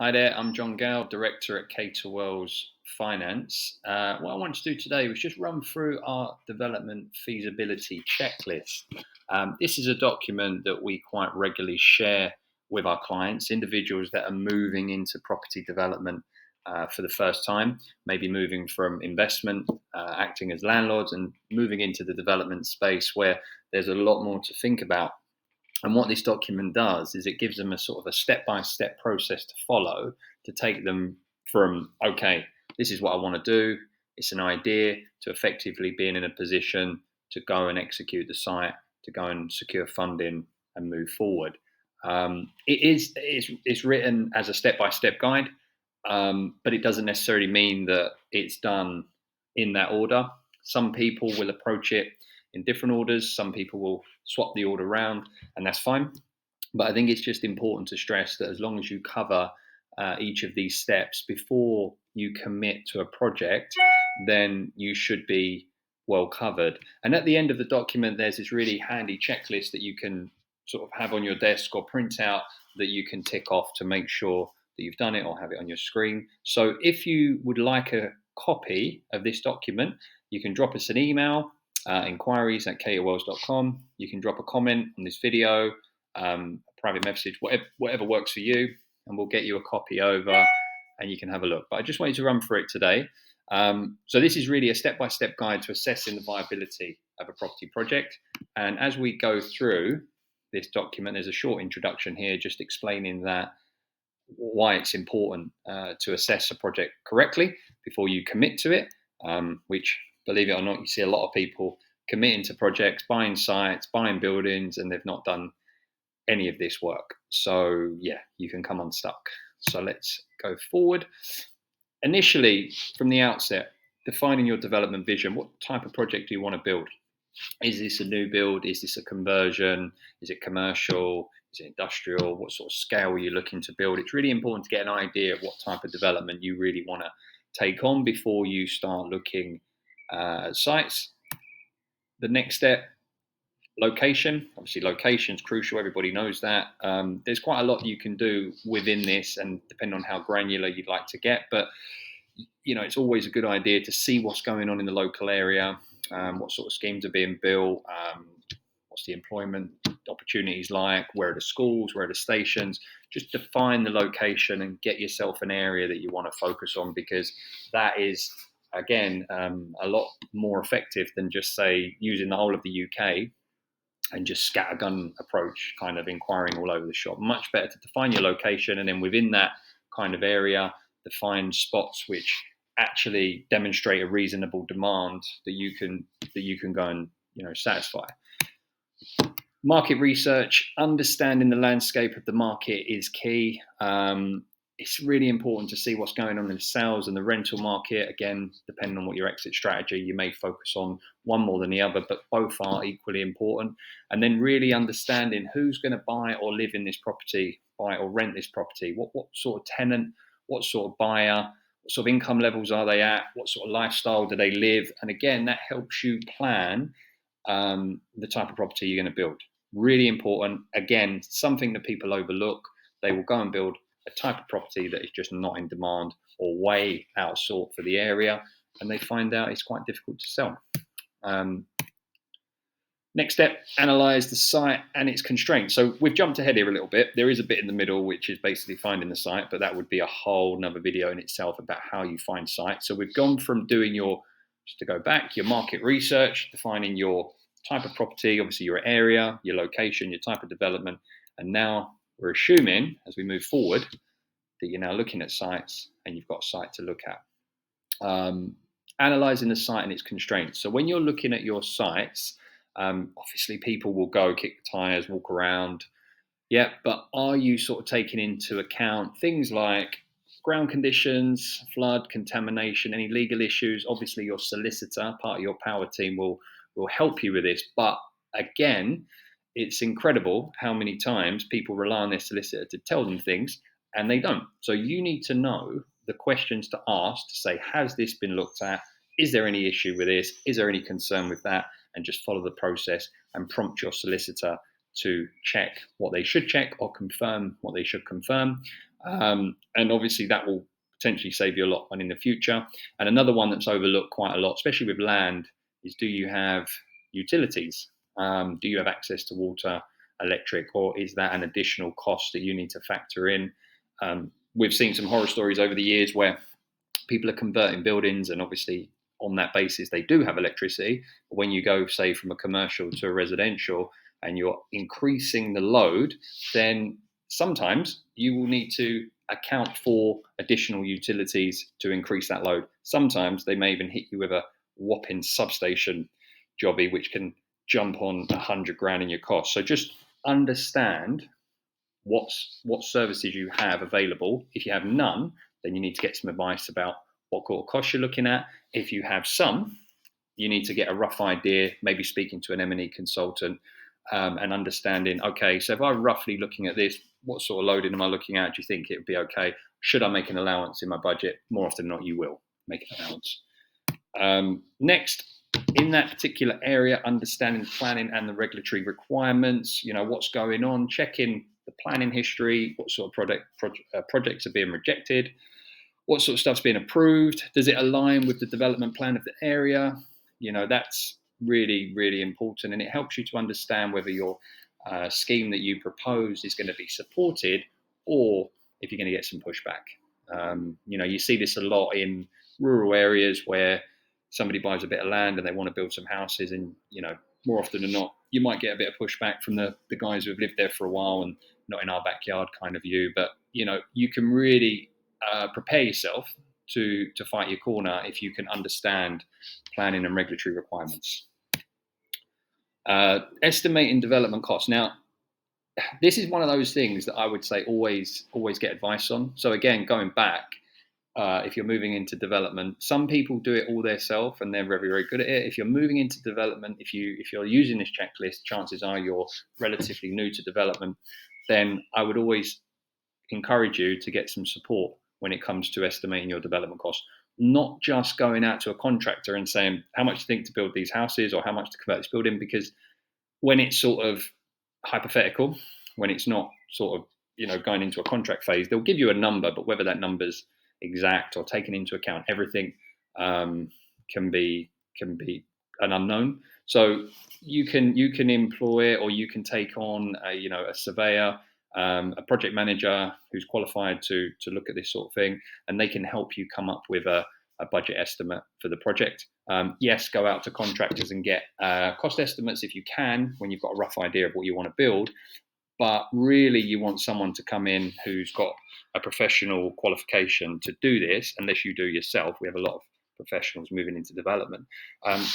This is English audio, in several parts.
Hi there, I'm John Gale, Director at Cator Wells Finance. What I wanted to do today was just run through our development feasibility checklist. This is a document that we quite regularly share with our clients, individuals that are moving into property development for the first time, maybe moving from investment, acting as landlords, and moving into the development space where there's a lot more to think about. And what this document does is it gives them a sort of a step-by-step process to follow to take them from, okay, this is what I want to do, it's an idea, to effectively being in a position to go and execute the site, to go and secure funding and move forward. It's written as a step-by-step guide, but it doesn't necessarily mean that it's done in that order. Some people will approach it in different orders. Some people will swap the order around, and that's fine. But I think it's just important to stress that as long as you cover each of these steps before you commit to a project, then you should be well covered. And at the end of the document, there's this really handy checklist that you can sort of have on your desk or print out that you can tick off to make sure that you've done it or have it on your screen. So if you would like a copy of this document, you can drop us an email, inquiries@catorwells.com. You can drop a comment on this video, a private message, whatever works for you, and we'll get you a copy over and you can have a look. But I just wanted to run through it today. So this is really a step-by-step guide to assessing the viability of a property project. And as we go through this document, there's a short introduction here just explaining that why it's important to assess a project correctly before you commit to it, which, believe it or not, you see a lot of people committing to projects, buying sites, buying buildings, and they've not done any of this work. So yeah, you can come unstuck. So let's go forward. Initially, from the outset, defining your development vision. What type of project do you want to build? Is this a new build? Is this a conversion? Is it commercial? Is it industrial? What sort of scale are you looking to build? It's really important to get an idea of what type of development you really want to take on before you start looking at sites. The next step, location. Obviously, location is crucial. Everybody knows that. There's quite a lot you can do within this, and depending on how granular you'd like to get. But it's always a good idea to see what's going on in the local area, what sort of schemes are being built, what's the employment opportunities like, where are the schools, where are the stations. Just define the location and get yourself an area that you want to focus on, because that is, again, a lot more effective than just, say, using the whole of the UK and just scattergun approach, kind of inquiring all over the shop. Much better to define your location, and then within that kind of area, define spots which actually demonstrate a reasonable demand that you can go and satisfy. Market research, understanding the landscape of the market is key. It's really important to see what's going on in the sales and the rental market. Again, depending on what your exit strategy, you may focus on one more than the other, but both are equally important. And then really understanding who's going to buy or live in this property, buy or rent this property. What sort of tenant, what sort of buyer, what sort of income levels are they at? What sort of lifestyle do they live? And again, that helps you plan the type of property you're going to build. Really important. Again, something that people overlook. They will go and build a type of property that is just not in demand or way outsought for the area, and they find out it's quite difficult to sell. Next step, analyze the site and its constraints. So we've jumped ahead here a little bit. There is a bit in the middle, which is basically finding the site, but that would be a whole nother video in itself about how you find sites. So we've gone from doing just to go back, your market research, defining your type of property, obviously your area, your location, your type of development, and now we're assuming, as we move forward, that you're now looking at sites and you've got a site to look at. Analysing the site and its constraints. So when you're looking at your sites, obviously people will go kick the tyres, walk around. Yeah, but are you sort of taking into account things like ground conditions, flood, contamination, any legal issues? Obviously your solicitor, part of your power team, will help you with this. But again, it's incredible how many times people rely on their solicitor to tell them things and they don't. So you need to know the questions to ask to say, has this been looked at? Is there any issue with this? Is there any concern with that? And just follow the process and prompt your solicitor to check what they should check or confirm what they should confirm. And obviously that will potentially save you a lot of money in the future. And another one that's overlooked quite a lot, especially with land, is do you have utilities? Do you have access to water, electric, or is that an additional cost that you need to factor in? We've seen some horror stories over the years where people are converting buildings, and obviously on that basis they do have electricity. But when you go, say, from a commercial to a residential and you're increasing the load, then sometimes you will need to account for additional utilities to increase that load. Sometimes they may even hit you with a whopping substation jobby, which can jump on 100 grand in your cost. So just understand what services you have available. If you have none, then you need to get some advice about what sort of costs you're looking at. If you have some, you need to get a rough idea, maybe speaking to an M&E consultant, and understanding, okay, so if I'm roughly looking at this, what sort of loading am I looking at? Do you think it would be okay? Should I make an allowance in my budget? More often than not, you will make an allowance. Next, in that particular area, understanding planning and the regulatory requirements, what's going on, checking the planning history, what sort of projects are being rejected, what sort of stuff's being approved, does it align with the development plan of the area? That's really, really important, and it helps you to understand whether your scheme that you propose is going to be supported or if you're going to get some pushback. You see this a lot in rural areas where somebody buys a bit of land and they want to build some houses, and more often than not you might get a bit of pushback from the guys who have lived there for a while and not in our backyard kind of view. But you can really prepare yourself to fight your corner if you can understand planning and regulatory requirements. Estimating development costs. Now, this is one of those things that I would say always get advice on. So again, going back, if you're moving into development, some people do it all themselves and they're very, very good at it. If you're moving into development, if you're using this checklist, chances are you're relatively new to development. Then I would always encourage you to get some support when it comes to estimating your development costs. Not just going out to a contractor and saying, how much do you think to build these houses or how much to convert this building? Because when it's sort of hypothetical, when it's not sort of, going into a contract phase, they'll give you a number, but whether that number's exact or taking into account everything can be an unknown. So you can employ, or you can take on a surveyor, a project manager who's qualified to look at this sort of thing, and they can help you come up with a budget estimate for the project. Yes, go out to contractors and get cost estimates if you can, when you've got a rough idea of what you want to build. But really, you want someone to come in who's got a professional qualification to do this, unless you do yourself. We have a lot of professionals moving into development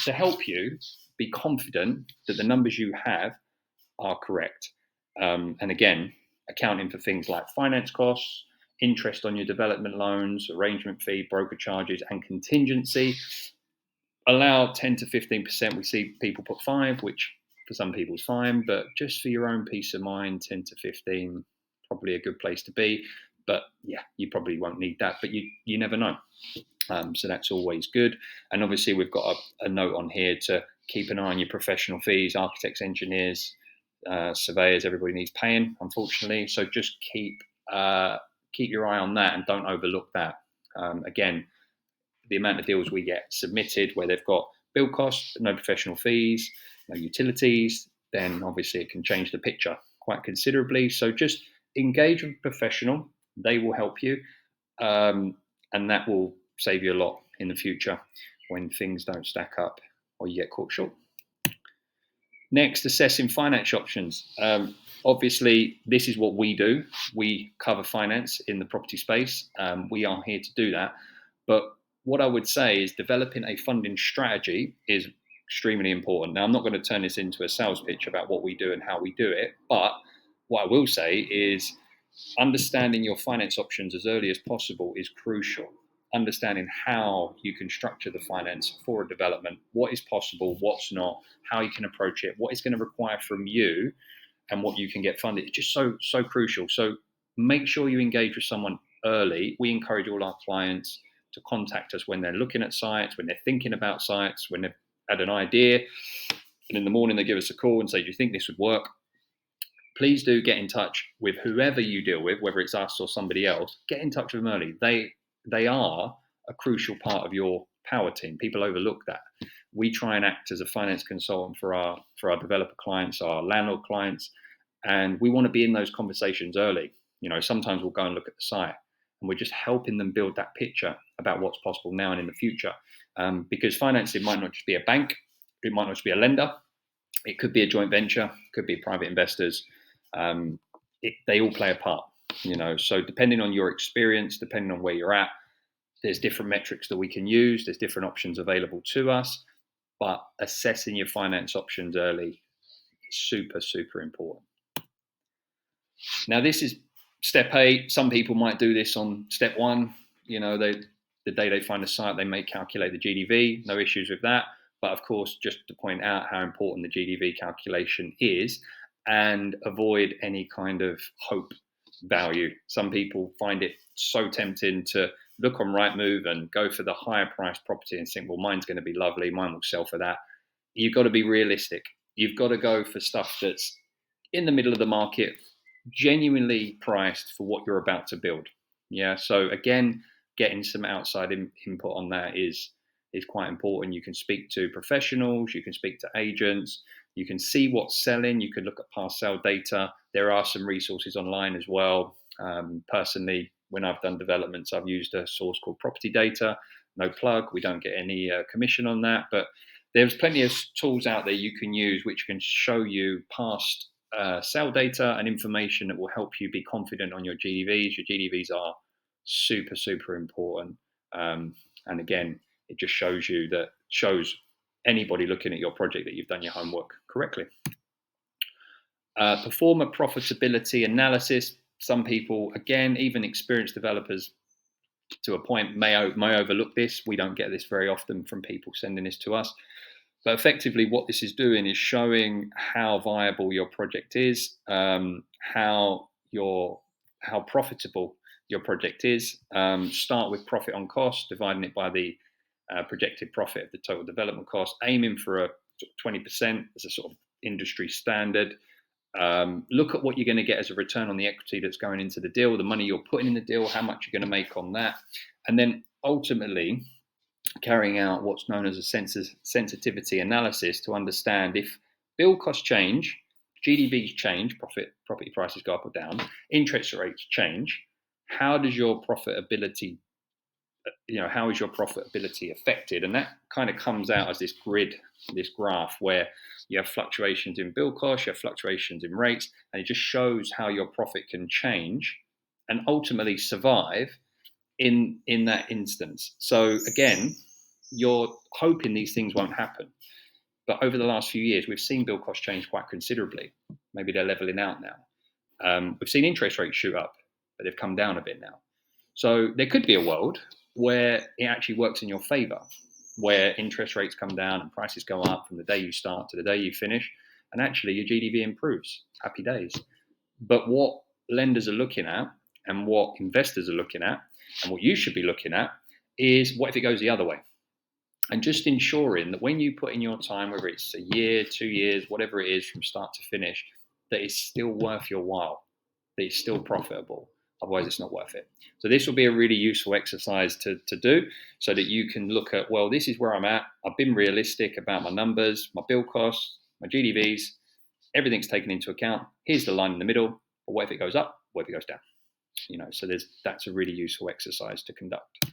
to help you be confident that the numbers you have are correct. And again, accounting for things like finance costs, interest on your development loans, arrangement fee, broker charges, and contingency. Allow 10 to 15%. We see people put 5, which for some people is fine, but just for your own peace of mind, 10 to 15, probably a good place to be. But yeah, you probably won't need that, but you never know. So that's always good. And obviously we've got a note on here to keep an eye on your professional fees, architects, engineers, surveyors. Everybody needs paying, unfortunately. So just keep your eye on that and don't overlook that. Again, the amount of deals we get submitted where they've got build costs, no professional fees, no utilities, then obviously it can change the picture quite considerably. So just engage with a professional. They will help you, and that will save you a lot in the future when things don't stack up or you get caught short. Next, assessing finance options. Obviously, this is what we do. We cover finance in the property space. We are here to do that. But what I would say is developing a funding strategy is extremely important. Now, I'm not going to turn this into a sales pitch about what we do and how we do it, but what I will say is understanding your finance options as early as possible is crucial. Understanding how you can structure the finance for a development, what is possible, what's not, how you can approach it, what it's going to require from you, and what you can get funded. It's just so crucial. So make sure you engage with someone early. We encourage all our clients to contact us when they're looking at sites, when they're thinking about sites, when they've had an idea, and in the morning they give us a call and say, do you think this would work? please do get in touch with whoever you deal with, whether it's us or somebody else. Get in touch with them early. They are a crucial part of your power team. People overlook that. We try and act as a finance consultant for our developer clients, our landlord clients, and we want to be in those conversations early. Sometimes we'll go and look at the site, and we're just helping them build that picture about what's possible now and in the future. Because financing might not just be a bank, it might not just be a lender, it could be a joint venture, it could be private investors. They all play a part. So depending on your experience, depending on where you're at, there's different metrics that we can use. There's different options available to us, but assessing your finance options early is super, super important. Now, this is step 8. Some people might do this on step 1. The day they find a site, they may calculate the GDV. No issues with that. But of course, just to point out how important the GDV calculation is, and avoid any kind of hope value. Some people find it so tempting to look on Rightmove and go for the higher priced property and think, well, mine's going to be lovely, mine will sell for that. You've got to be realistic. You've got to go for stuff that's in the middle of the market, genuinely priced for what you're about to build. Yeah. So again, getting some outside input on that is quite important. You can speak to professionals, you can speak to agents, you can see what's selling, you can look at past sale data. There are some resources online as well. Personally, when I've done developments, I've used a source called Property Data. No plug, we don't get any commission on that, but there's plenty of tools out there you can use which can show you past sale data and information that will help you be confident on your GDVs. Your GDVs are super, super important. And again, it just shows anybody looking at your project that you've done your homework correctly. Perform a profitability analysis. Some people, again, even experienced developers to a point may overlook this. We don't get this very often from people sending this to us. But effectively, what this is doing is showing how viable your project is, how profitable your project is. Start with profit on cost, dividing it by the projected profit of the total development cost, aiming for a 20% as a sort of industry standard. Look at what you're going to get as a return on the equity that's going into the deal, the money you're putting in the deal, how much you're going to make on that, and then ultimately carrying out what's known as a sensitivity analysis to understand if build costs change, GDVs change, property prices go up or down, interest rates change, how does your profitability, how is your profitability affected? And that kind of comes out as this grid, this graph where you have fluctuations in build costs, you have fluctuations in rates, and it just shows how your profit can change and ultimately survive in that instance. So again, you're hoping these things won't happen. But over the last few years, we've seen build costs change quite considerably. Maybe they're leveling out now. We've seen interest rates shoot up, but they've come down a bit now. So there could be a world where it actually works in your favor, where interest rates come down and prices go up from the day you start to the day you finish, and actually your GDV improves. Happy days. But what lenders are looking at and what investors are looking at and what you should be looking at is what if it goes the other way? And just ensuring that when you put in your time, whether it's a year, 2 years, whatever it is from start to finish, that it's still worth your while, that it's still profitable. Otherwise, it's not worth it. So this will be a really useful exercise to do so that you can look at, well, this is where I'm at. I've been realistic about my numbers, my build costs, my GDVs, everything's taken into account. Here's the line in the middle. But what if it goes up? What if it goes down? So that's a really useful exercise to conduct.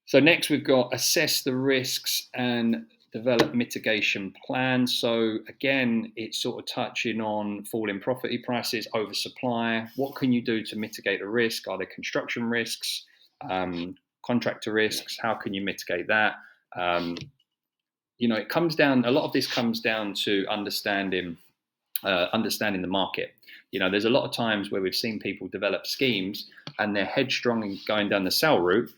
So next we've got assess the risks and develop mitigation plans. So again, it's sort of touching on falling property prices, oversupply. What can you do to mitigate the risk? Are there construction risks, contractor risks? How can you mitigate that? It comes down. A lot of this comes down to understanding the market. There's a lot of times where we've seen people develop schemes and they're headstrong in going down the sale route,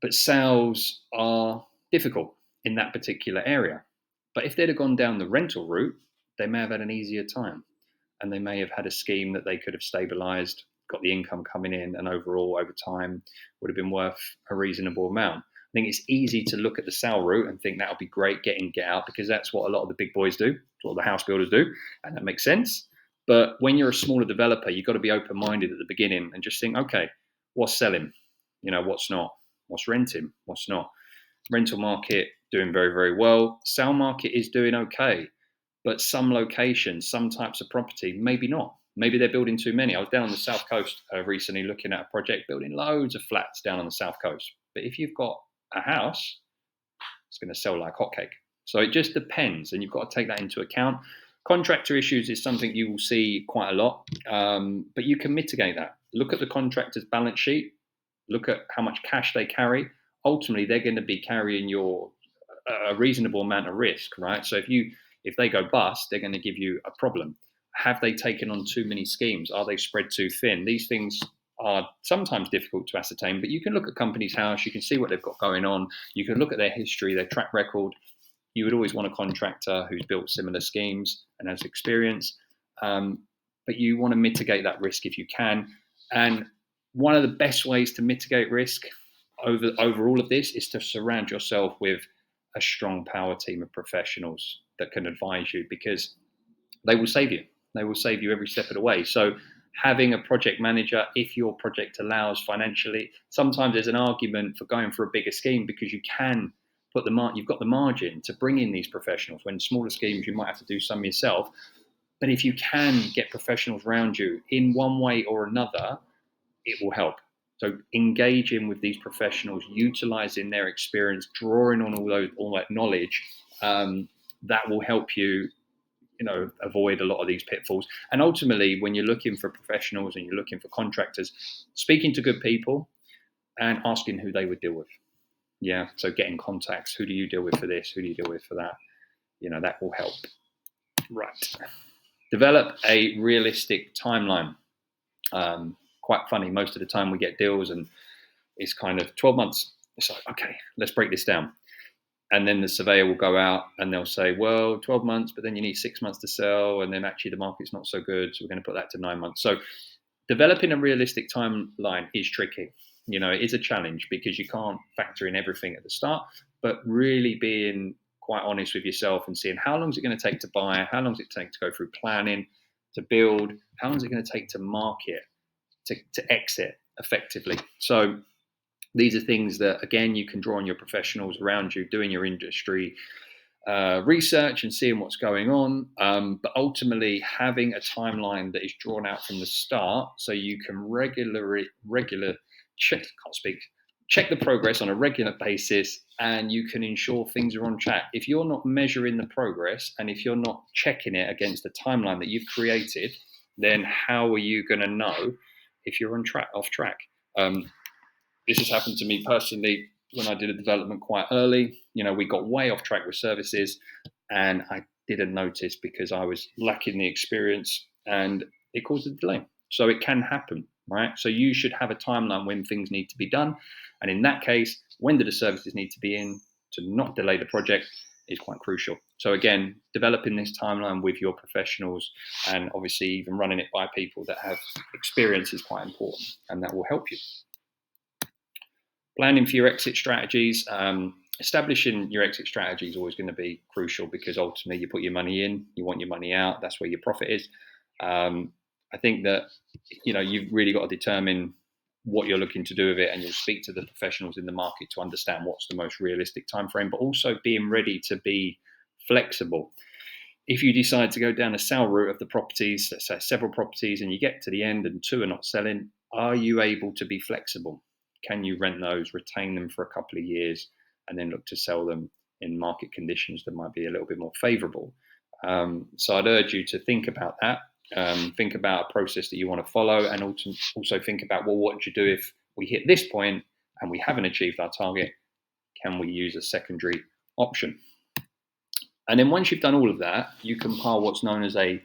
but sales are difficult in that particular area. But if they'd have gone down the rental route, they may have had an easier time, and they may have had a scheme that they could have stabilized, got the income coming in, and overall over time would have been worth a reasonable amount. I think it's easy to look at the sell route and think that'll be great, get in, get out, because that's what a lot of the big boys do, it's what the house builders do, and that makes sense. But when you're a smaller developer, you've got to be open-minded at the beginning and just think, okay, what's selling? What's not? What's renting? What's not? Rental market doing very, very well. Sale market is doing okay, but some locations, some types of property, maybe not. Maybe they're building too many. I was down on the south coast recently looking at a project building loads of flats down on the south coast. But if you've got a house, it's going to sell like hotcake. So it just depends, and you've got to take that into account. Contractor issues is something you will see quite a lot, but you can mitigate that. Look at the contractor's balance sheet. Look at how much cash they carry. Ultimately, they're going to be carrying a reasonable amount of risk, right? So if they go bust, they're going to give you a problem. Have they taken on too many schemes? Are they spread too thin? These things are sometimes difficult to ascertain, but you can look at company's house, you can see what they've got going on, you can look at their history, their track record. You would always want a contractor who's built similar schemes and has experience, but you want to mitigate that risk if you can. And one of the best ways to mitigate risk over all of this is to surround yourself with a strong power team of professionals that can advise you, because they will save you. They will save you every step of the way. So having a project manager, if your project allows financially, sometimes there's an argument for going for a bigger scheme because you can you've got the margin to bring in these professionals. When smaller schemes, you might have to do some yourself. But if you can get professionals around you in one way or another, it will help. So engaging with these professionals, utilizing their experience, drawing on all that knowledge, that will help you, avoid a lot of these pitfalls. And ultimately, when you're looking for professionals and you're looking for contractors, speaking to good people and asking who they would deal with. Yeah, so getting contacts. Who do you deal with for this? Who do you deal with for that? That will help. Right. Develop a realistic timeline. Quite funny. Most of the time we get deals and it's kind of 12 months. It's like, okay, let's break this down. And then the surveyor will go out and they'll say, well, 12 months, but then you need 6 months to sell. And then actually the market's not so good. So we're going to put that to 9 months. So developing a realistic timeline is tricky. It is a challenge because you can't factor in everything at the start, but really being quite honest with yourself and seeing how long is it going to take to buy, how long does it take to go through planning, to build, how long is it going to take to market, to exit effectively. So these are things that, again, you can draw on your professionals around you, doing your industry research and seeing what's going on. But ultimately, having a timeline that is drawn out from the start, so you can check the progress on a regular basis, and you can ensure things are on track. If you're not measuring the progress and if you're not checking it against the timeline that you've created, then how are you going to know if you're off track? This has happened to me personally when I did a development quite early. We got way off track with services and I didn't notice because I was lacking the experience and it caused a delay. So it can happen, right? So you should have a timeline when things need to be done. And in that case, when do the services need to be in to not delay the project is quite crucial. So again, developing this timeline with your professionals and obviously even running it by people that have experience is quite important, and that will help you. Planning for your exit strategies. Establishing your exit strategy is always going to be crucial because ultimately you put your money in, you want your money out, that's where your profit is. I think that you've really got to determine what you're looking to do with it, and you'll speak to the professionals in the market to understand what's the most realistic time frame, but also being ready to be flexible. If you decide to go down a sale route of the properties, let's say several properties, and you get to the end and 2 are not selling, are you able to be flexible? Can you rent those, retain them for a couple of years, and then look to sell them in market conditions that might be a little bit more favorable? So I'd urge you to think about that. Think about a process that you want to follow, and also think about, well, what would you do if we hit this point and we haven't achieved our target? Can we use a secondary option? And then once you've done all of that, you compile what's known as a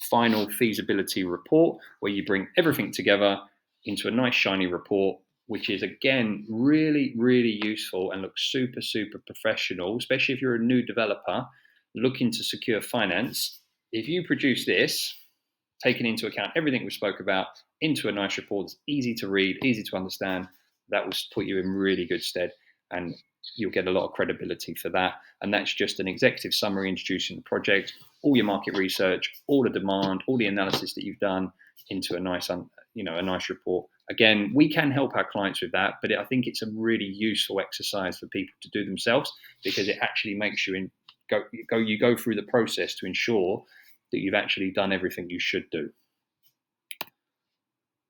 final feasibility report, where you bring everything together into a nice shiny report, which is, again, really, really useful and looks super, super professional, especially if you're a new developer looking to secure finance. If you produce this, taking into account everything we spoke about, into a nice report that's easy to read, easy to understand, that will put you in really good stead and you'll get a lot of credibility for that. And that's just an executive summary introducing the project, all your market research, all the demand, all the analysis that you've done into a nice, a nice report. Again, we can help our clients with that, but I think it's a really useful exercise for people to do themselves, because it actually makes you go through the process to ensure that you've actually done everything you should do.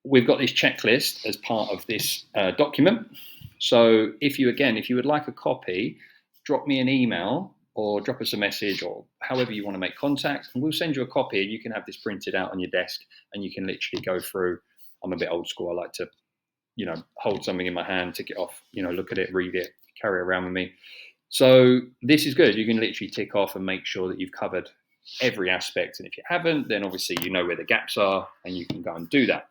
We've got this checklist as part of this document. So if you would like a copy, drop me an email or drop us a message, or however you want to make contact, and we'll send you a copy, and you can have this printed out on your desk, and you can literally go through. I'm a bit old school. I like to, hold something in my hand, tick it off, look at it, read it, carry it around with me. So this is good. You can literally tick off and make sure that you've covered every aspect. And if you haven't, then obviously you know where the gaps are, and you can go and do that.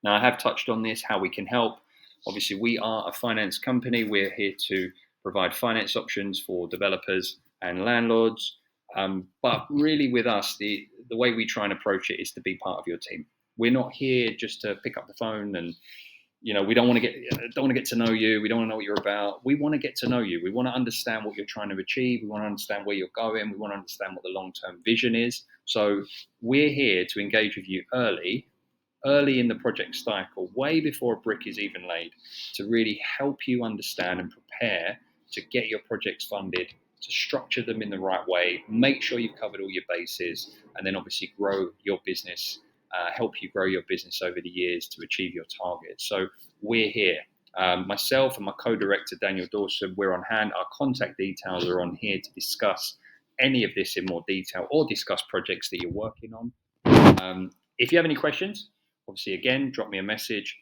Now, I have touched on this, how we can help. Obviously, we are a finance company. We're here to provide finance options for developers and landlords. But really with us, the way we try and approach it is to be part of your team. We're not here just to pick up the phone and, we don't want to get to know you. We don't want to know what you're about. We want to get to know you. We want to understand what you're trying to achieve. We want to understand where you're going. We want to understand what the long-term vision is. So we're here to engage with you early in the project cycle, way before a brick is even laid, to really help you understand and prepare to get your projects funded, to structure them in the right way, make sure you've covered all your bases, and then obviously grow your business, help you grow your business over the years to achieve your targets. So we're here. Myself and my co-director, Daniel Dawson, we're on hand. Our contact details are on here to discuss any of this in more detail, or discuss projects that you're working on. If you have any questions, obviously, again, drop me a message,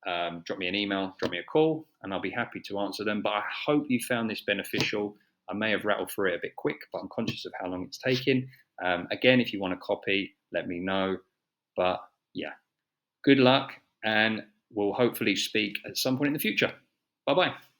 drop me an email, drop me a call, and I'll be happy to answer them. But I hope you found this beneficial. I may have rattled through it a bit quick, but I'm conscious of how long it's taken. Again, if you want a copy, let me know. But yeah, good luck, and we'll hopefully speak at some point in the future. Bye-bye.